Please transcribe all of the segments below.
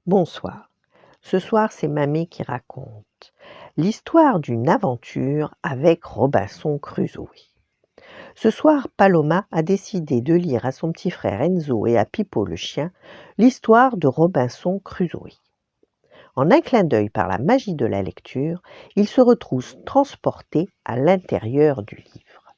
Bonsoir. Ce soir, c'est Mamie qui raconte l'histoire d'une aventure avec Robinson Crusoe. Ce soir, Paloma a décidé de lire à son petit frère Enzo et à Pipo le chien l'histoire de Robinson Crusoe. En un clin d'œil par la magie de la lecture, ils se retrouvent transportés à l'intérieur du livre.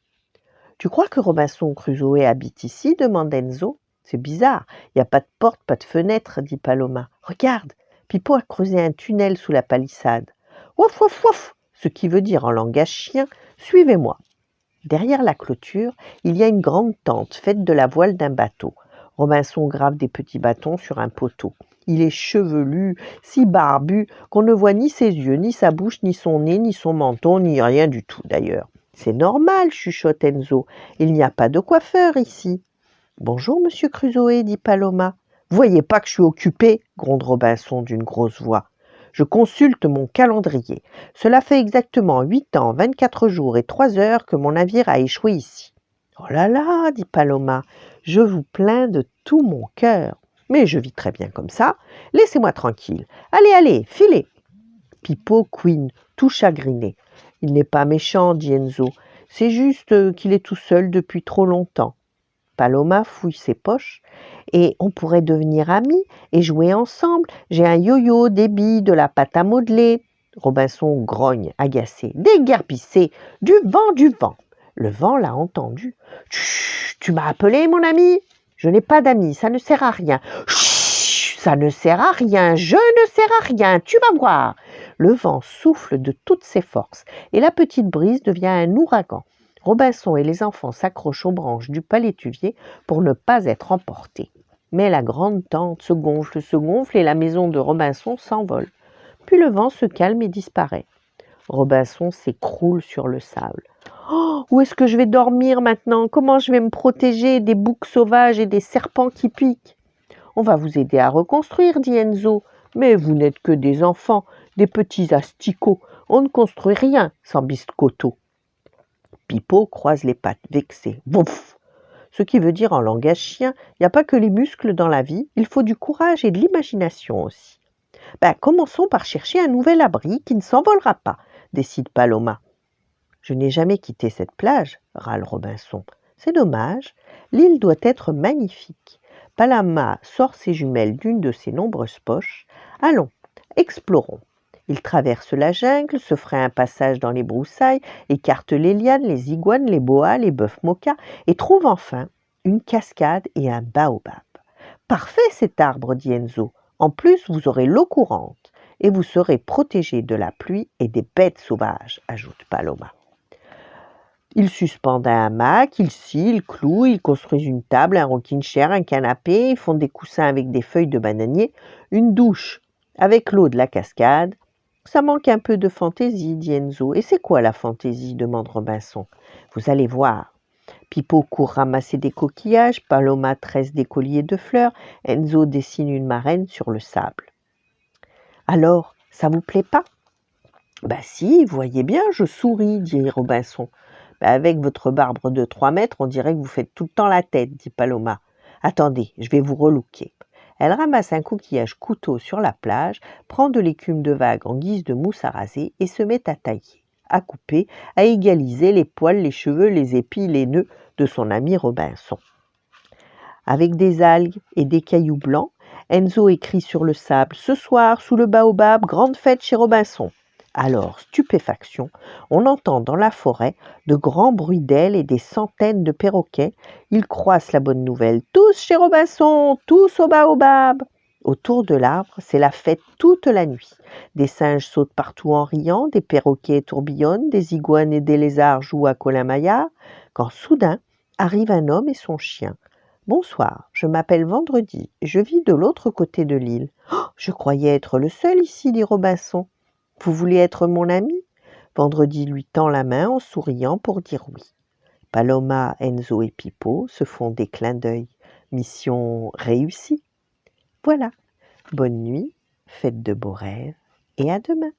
Tu crois que Robinson Crusoe habite ici demande Enzo. C'est bizarre, il n'y a pas de porte, pas de fenêtre, dit Paloma. Regarde, Pipo a creusé un tunnel sous la palissade. Wouf, wouf, wouf, ce qui veut dire en langage chien, suivez-moi. Derrière la clôture, il y a une grande tente faite de la voile d'un bateau. Robinson grave des petits bâtons sur un poteau. Il est chevelu, si barbu, qu'on ne voit ni ses yeux, ni sa bouche, ni son nez, ni son menton, ni rien du tout d'ailleurs. C'est normal, chuchote Enzo. Il n'y a pas de coiffeur ici. Bonjour, monsieur Crusoe, dit Paloma. Vous voyez pas que je suis occupé, gronde Robinson d'une grosse voix. Je consulte mon calendrier. Cela fait exactement 8 ans, 24 jours et 3 heures que mon navire a échoué ici. Oh là là, dit Paloma, je vous plains de tout mon cœur. Mais je vis très bien comme ça. Laissez-moi tranquille. Allez, allez, filez. Pipo couine, tout chagriné. Il n'est pas méchant, dit Enzo. C'est juste qu'il est tout seul depuis trop longtemps. Paloma fouille ses poches et on pourrait devenir amis et jouer ensemble. J'ai un yo-yo, des billes, de la pâte à modeler. Robinson grogne, agacé. Déguerpissez, du vent, du vent. Le vent l'a entendu. Chut, tu m'as appelé, mon ami? Je n'ai pas d'amis, ça ne sert à rien. Chut, ça ne sert à rien, je ne sers à rien, tu vas voir. Le vent souffle de toutes ses forces et la petite brise devient un ouragan. Robinson et les enfants s'accrochent aux branches du palétuvier pour ne pas être emportés. Mais la grande tente se gonfle et la maison de Robinson s'envole. Puis le vent se calme et disparaît. Robinson s'écroule sur le sable. Oh, où est-ce que je vais dormir maintenant? Comment je vais me protéger des boucs sauvages et des serpents qui piquent? On va vous aider à reconstruire, dit Enzo. Mais vous n'êtes que des enfants, des petits asticots. On ne construit rien sans biscotto. Pipo croise les pattes, vexé. Bouf! Ce qui veut dire en langage chien, il n'y a pas que les muscles dans la vie, il faut du courage et de l'imagination aussi. Commençons par chercher un nouvel abri qui ne s'envolera pas, décide Paloma. Je n'ai jamais quitté cette plage, râle Robinson. C'est dommage, l'île doit être magnifique. Paloma sort ses jumelles d'une de ses nombreuses poches. Allons, explorons. Il traverse la jungle, se ferait un passage dans les broussailles, écarte les lianes, les iguanes, les boas, les bœufs mokas, et trouve enfin une cascade et un baobab. Parfait cet arbre, dit Enzo. En plus, vous aurez l'eau courante, et vous serez protégé de la pluie et des bêtes sauvages, ajoute Paloma. Ils suspendent un hamac, ils scient, ils clouent, ils construisent une table, un rocking chair, un canapé, ils font des coussins avec des feuilles de bananier, une douche avec l'eau de la cascade. Ça manque un peu de fantaisie, dit Enzo. Et c'est quoi la fantaisie demande Robinson. Vous allez voir. Pipo court ramasser des coquillages, Paloma tresse des colliers de fleurs, Enzo dessine une marraine sur le sable. Alors, ça vous plaît pas? Si, vous voyez bien, je souris, dit Robinson. Avec votre barbe de 3 mètres, on dirait que vous faites tout le temps la tête, dit Paloma. Attendez, je vais vous relooker. Elle ramasse un coquillage couteau sur la plage, prend de l'écume de vague en guise de mousse à raser et se met à tailler, à couper, à égaliser les poils, les cheveux, les épis, les nœuds de son ami Robinson. Avec des algues et des cailloux blancs, Enzo écrit sur le sable « Ce soir, sous le baobab, grande fête chez Robinson ». Alors, stupéfaction, on entend dans la forêt de grands bruits d'ailes et des centaines de perroquets. Ils croissent la bonne nouvelle. Tous chez Robinson, tous au baobab. Autour de l'arbre, c'est la fête toute la nuit. Des singes sautent partout en riant, des perroquets tourbillonnent, des iguanes et des lézards jouent à colin-maillard, quand soudain arrive un homme et son chien. « Bonsoir, je m'appelle Vendredi, je vis de l'autre côté de l'île. Oh, je croyais être le seul ici, dit Robinson. Vous voulez être mon ami? Vendredi lui tend la main en souriant pour dire oui. Paloma, Enzo et Pipo se font des clins d'œil. Mission réussie. Voilà. Bonne nuit, faites de beaux rêves et à demain.